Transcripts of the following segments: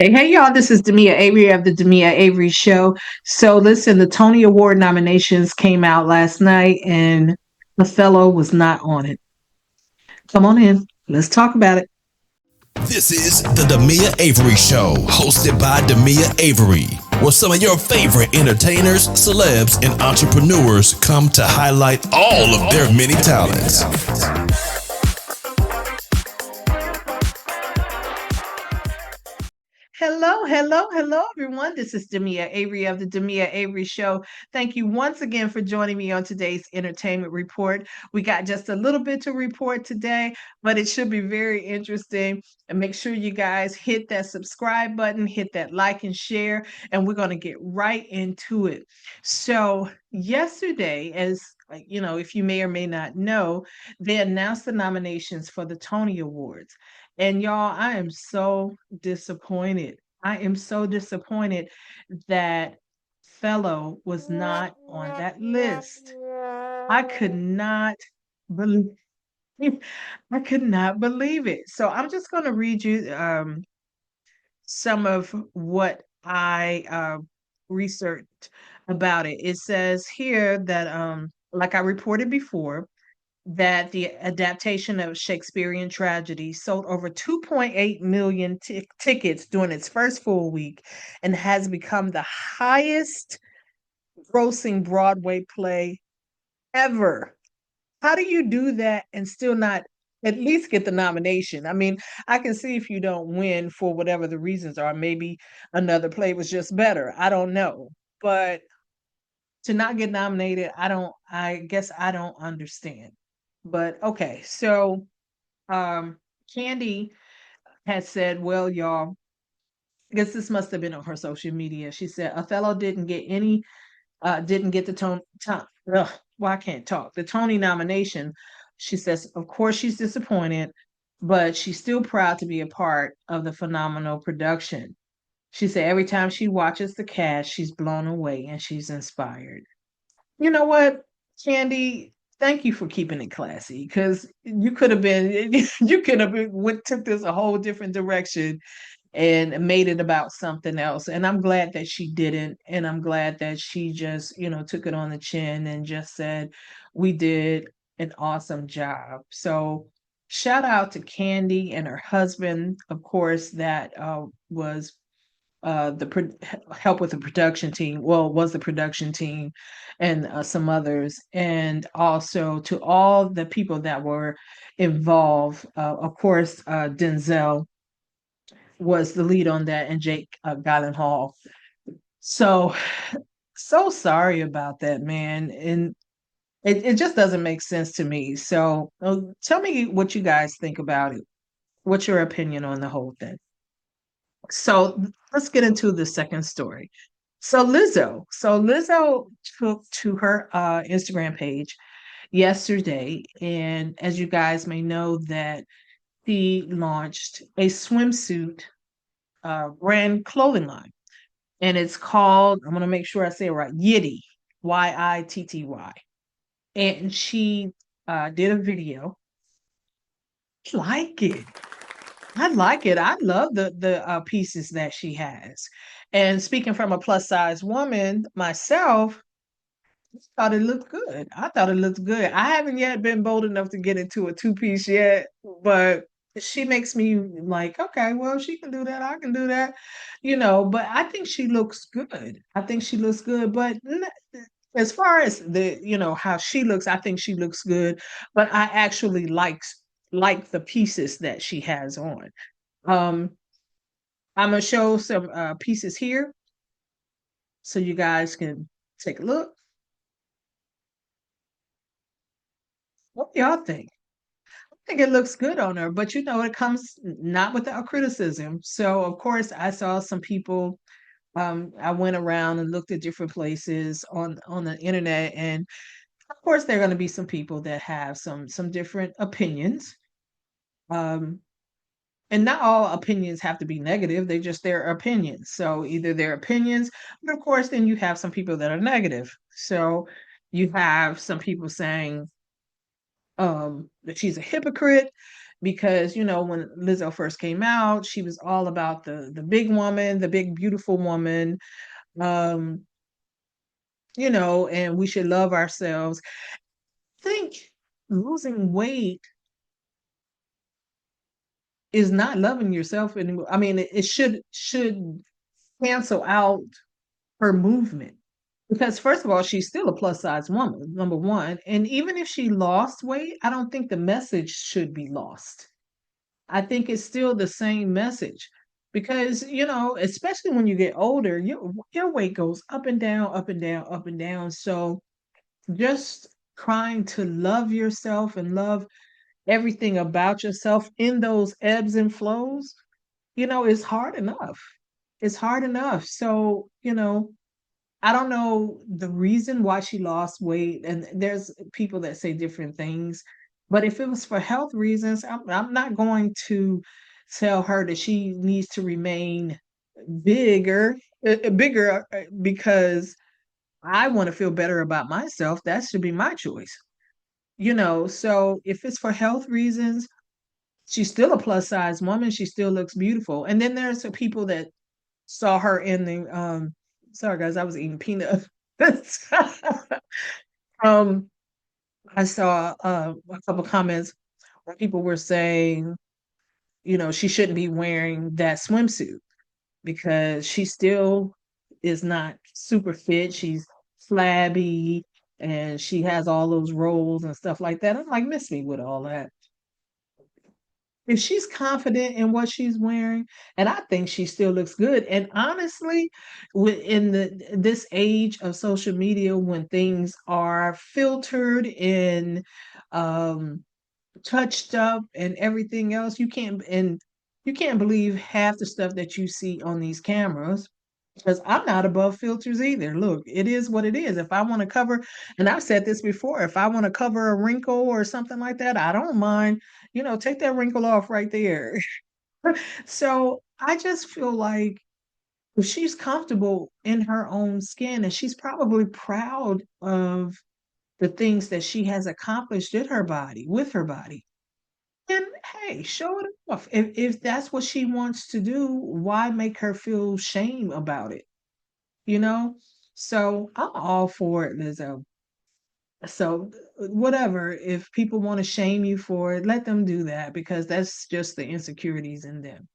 Hey, y'all, this is Demia Avery of the Demia Avery Show. So, listen, the Tony Award nominations came out last night, and Othello was not on it. Come on in. Let's talk about it. This is the Demia Avery Show, hosted by Demia Avery, where some of your favorite entertainers, celebs, and entrepreneurs come to highlight all of their many talents. Hello, everyone. This is Demia Avery of the Demia Avery Show. Thank you once again for joining me on today's entertainment report. We got just a little bit to report today, but it should be very interesting. And make sure you guys hit that subscribe button, hit that like and share, and we're going to get right into it. So, yesterday, if you may or may not know, they announced the nominations for the Tony Awards. And y'all, I am so disappointed. I am so disappointed that Fellow was not on that list. I could not believe I could not believe it. So I'm just going to read you some of what I researched about it. It says here that, like I reported before, that the adaptation of Shakespearean tragedy sold over 2.8 million tickets during its first full week and has become the highest grossing Broadway play ever. How do you do that and still not at least get the nomination? I mean, I can see if you don't win for whatever the reasons are, maybe another play was just better. I don't know. But to not get nominated, I guess I don't understand. But okay, so um Kandi had said, well, y'all, I guess this must have been on her social media. She said Othello didn't get the well, I can't talk. The Tony nomination. She says, of course, she's disappointed, but she's still proud to be a part of the phenomenal production. She said every time she watches the cast, she's blown away and she's inspired. You know what, Candy? Thank you for keeping it classy because you could have been, you could have took this a whole different direction and made it about something else. And I'm glad that she didn't. And I'm glad that she just, took it on the chin and just said, we did an awesome job. So shout out to Candy and her husband, of course, that was help with the production team. Well, was the production team and some others, and also to all the people that were involved. Of course, Denzel was the lead on that, and Jake Gyllenhaal. So, so sorry about that, man. And it just doesn't make sense to me. So, tell me what you guys think about it. What's your opinion on the whole thing? So, let's get into the second story. So Lizzo took to her Instagram page yesterday, and as you guys may know, that she launched a swimsuit brand clothing line, and it's called, I'm gonna make sure I say it right, Yitty, Yitty. And she did a video. I like it. I like it. I love the pieces that she has. And speaking from a plus size woman myself, I thought it looked good. I thought it looked good. I haven't yet been bold enough to get into a two-piece yet, but she makes me like, okay, well, she can do that. I can do that, but I think she looks good. I think she looks good, but as far as how she looks, I think she looks good, but I actually like the pieces that she has on. Um, I'm gonna show some pieces here so you guys can take a look. What do y'all think? I think it looks good on her, but it comes not without criticism. So of course I saw some people, I went around and looked at different places on the internet, and of course there are going to be some people that have some different opinions. Um, and not all opinions have to be negative, they just their opinions. So either their opinions, but of course then you have some people that are negative. So you have some people saying that she's a hypocrite. because when Lizzo first came out, she was all about the big woman, the big beautiful woman, um, and we should love ourselves. I think losing weight is not loving yourself anymore. I mean, it should cancel out her movement. Because first of all, she's still a plus size woman, number one. And even if she lost weight, I don't think the message should be lost. I think it's still the same message. Because, especially when you get older, your weight goes up and down, up and down, up and down. So just trying to love yourself and love everything about yourself in those ebbs and flows, is hard enough. It's hard enough. So, I don't know the reason why she lost weight, and there's people that say different things. But if it was for health reasons, I'm not going to tell her that she needs to remain bigger, because I want to feel better about myself. That should be my choice. So if it's for health reasons, she's still a plus size woman. She still looks beautiful. And then there's the people that saw her in the sorry guys, I was eating peanut. um I saw a couple comments where people were saying, she shouldn't be wearing that swimsuit because she still is not super fit. She's flabby and she has all those rolls and stuff like that. I'm like, miss me with all that. If she's confident in what she's wearing, and I think she still looks good. And honestly, in this age of social media, when things are filtered and um, touched up and everything else, you can't believe half the stuff that you see on these cameras. Because I'm not above filters either. Look, it is what it is. If I want to cover, and I've said this before, if I want to cover a wrinkle or something like that, I don't mind, take that wrinkle off right there. So I just feel like if she's comfortable in her own skin and she's probably proud of the things that she has accomplished in her body, with her body, then hey, show it off. If that's what she wants to do, why make her feel shame about it? you know? So I'm all for it, Lizzo. So whatever, if people want to shame you for it, let them do that because that's just the insecurities in them.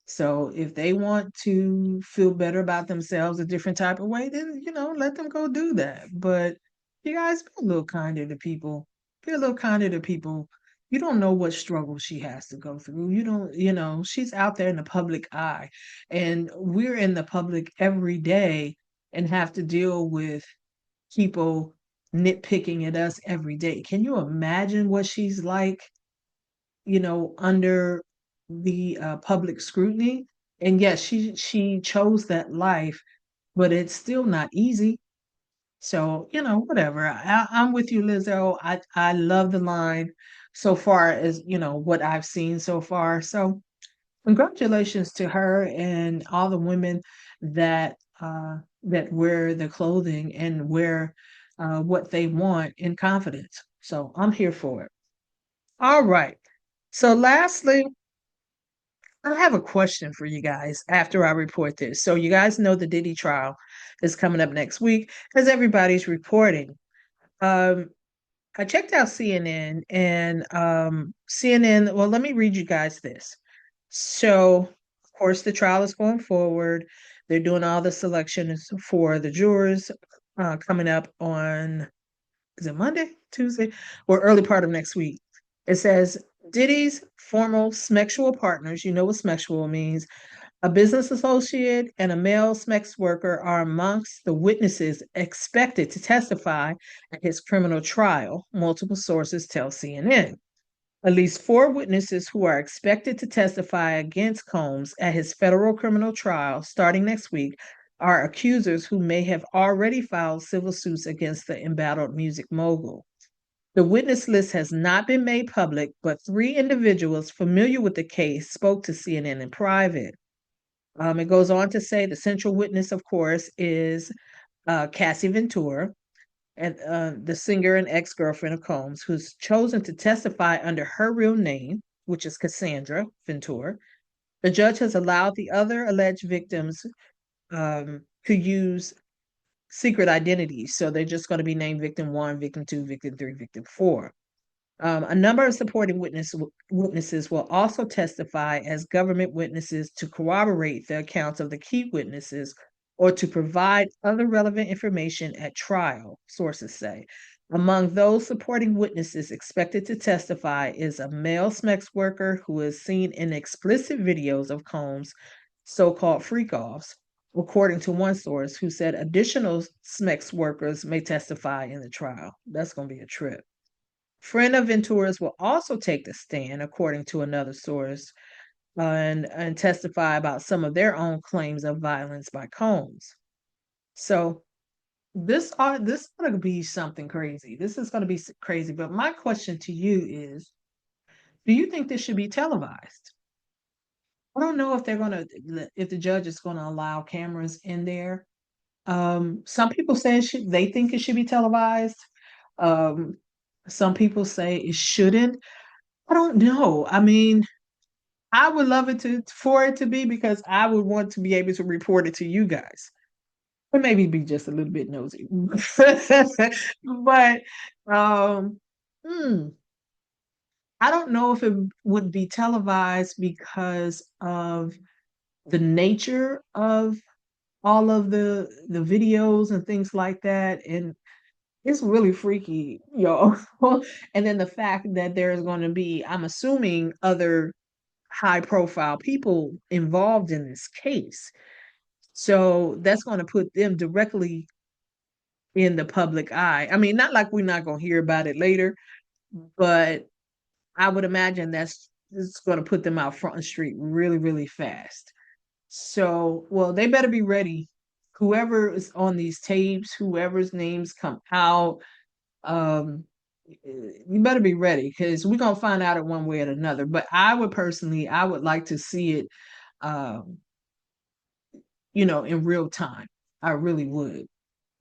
So if they want to feel better about themselves a different type of way, then let them go do that. But you guys be a little kinder to people. Be a little kinder to people. You don't know what struggle she has to go through. You don't, she's out there in the public eye. And we're in the public every day and have to deal with people nitpicking at us every day. Can you imagine what she's like, under the public scrutiny? And yes, she chose that life, but it's still not easy. So, whatever. I'm with you, Lizzo. I love the line so far as, what I've seen so far. So, congratulations to her and all the women that wear the clothing and wear what they want in confidence. So, I'm here for it. All right. So, lastly, I have a question for you guys after I report this. So, you guys know the Diddy trial is coming up next week because everybody's reporting. Um, I checked out CNN and CNN. Well, let me read you guys this. So, of course, the trial is going forward. They're doing all the selections for the jurors coming up on, is it Monday, Tuesday, or early part of next week. It says Diddy's former sexual partners, you know what sexual means, a business associate and a male sex worker are amongst the witnesses expected to testify at his criminal trial, multiple sources tell CNN. At least four witnesses who are expected to testify against Combs at his federal criminal trial starting next week are accusers who may have already filed civil suits against the embattled music mogul. The witness list has not been made public, but three individuals familiar with the case spoke to CNN in private. It goes on to say the central witness, of course, is Cassie Ventura, and the singer and ex-girlfriend of Combs, who's chosen to testify under her real name. which is Cassandra Ventura. The judge has allowed the other alleged victims to use secret identities. So they're just going to be named victim one, victim two, victim three, victim four. A number of supporting witnesses will also testify as government witnesses to corroborate the accounts of the key witnesses or to provide other relevant information at trial, sources say. Among those supporting witnesses expected to testify is a male SMEX worker who is seen in explicit videos of Combs' so-called freak-offs, according to one source who said additional SMEX workers may testify in the trial. That's going to be a trip. Friend of Ventura's will also take the stand, according to another source, and testify about some of their own claims of violence by Combs. So this is going to be something crazy. This is going to be crazy. But my question to you is, do you think this should be televised? I don't know if they're going to, if the judge is going to allow cameras in there. Some people say they think it should be televised. Um, some people say it shouldn't. I don't know. I mean, I would love it for it to be because I would want to be able to report it to you guys. Or maybe be just a little bit nosy. But um hmm, I don't know if it would be televised because of the nature of all of the videos and things like that. And it's really freaky, y'all. And then the fact that there's going to be, I'm assuming, other high profile people involved in this case. So that's going to put them directly in the public eye. I mean, not like we're not going to hear about it later, but I would imagine that's it's going to put them out front and street really, really fast. So, well, they better be ready. Whoever is on these tapes, whoever's names come out, um, you better be ready because we're gonna find out it one way or another. But I would personally, I would like to see it, um, in real time. I really would.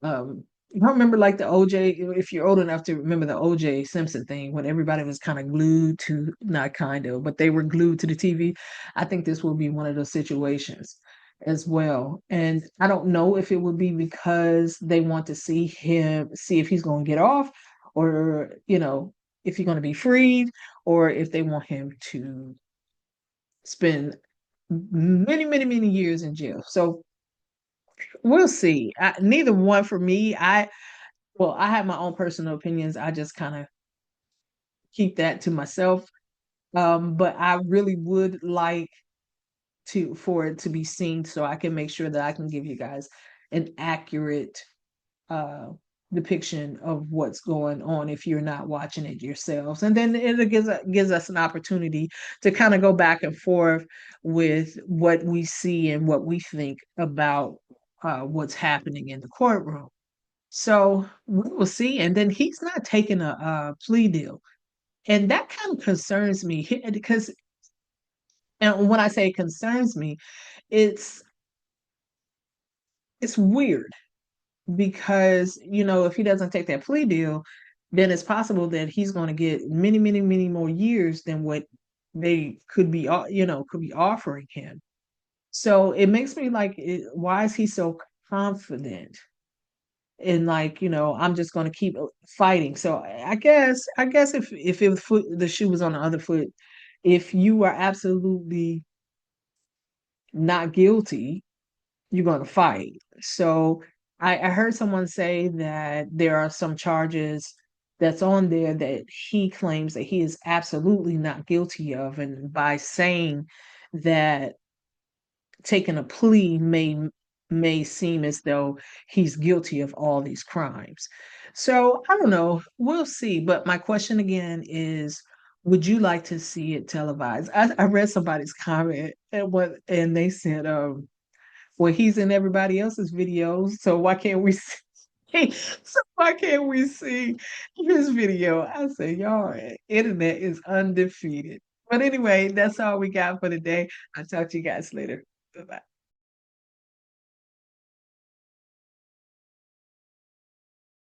I remember like the OJ, if you're old enough to remember the OJ Simpson thing when everybody was kind of glued to, not kind of, but they were glued to the TV. I think this will be one of those situations as well. And I don't know if it would be because they want to see if he's going to get off or, if he's going to be freed or if they want him to spend many, many, many years in jail. So we'll see. Neither one for me. I have my own personal opinions. I just kind of keep that to myself. But I really would like for it to be seen so I can make sure that I can give you guys an accurate uh depiction of what's going on if you're not watching it yourselves. And then it gives us an opportunity to kind of go back and forth with what we see and what we think about what's happening in the courtroom. So we will see. And then he's not taking a plea deal. And that kind of concerns me because, and when I say it concerns me, it's it's weird because, if he doesn't take that plea deal, then it's possible that he's going to get many, many, many more years than what they could be offering him. So it makes me like, why is he so confident? And like, I'm just going to keep fighting. So I guess if the shoe was on the other foot, if you are absolutely not guilty, you're going to fight. So I heard someone say that there are some charges that's on there that he claims that he is absolutely not guilty of, and by saying that taking a plea may seem as though he's guilty of all these crimes. So I don't know. We'll see. But my question again is, would you like to see it televised? I read somebody's comment and they said, well, he's in everybody else's videos, so why can't we see so why can't we see his video? I say, y'all, internet is undefeated. But anyway, that's all we got for today. I'll talk to you guys later. Bye-bye.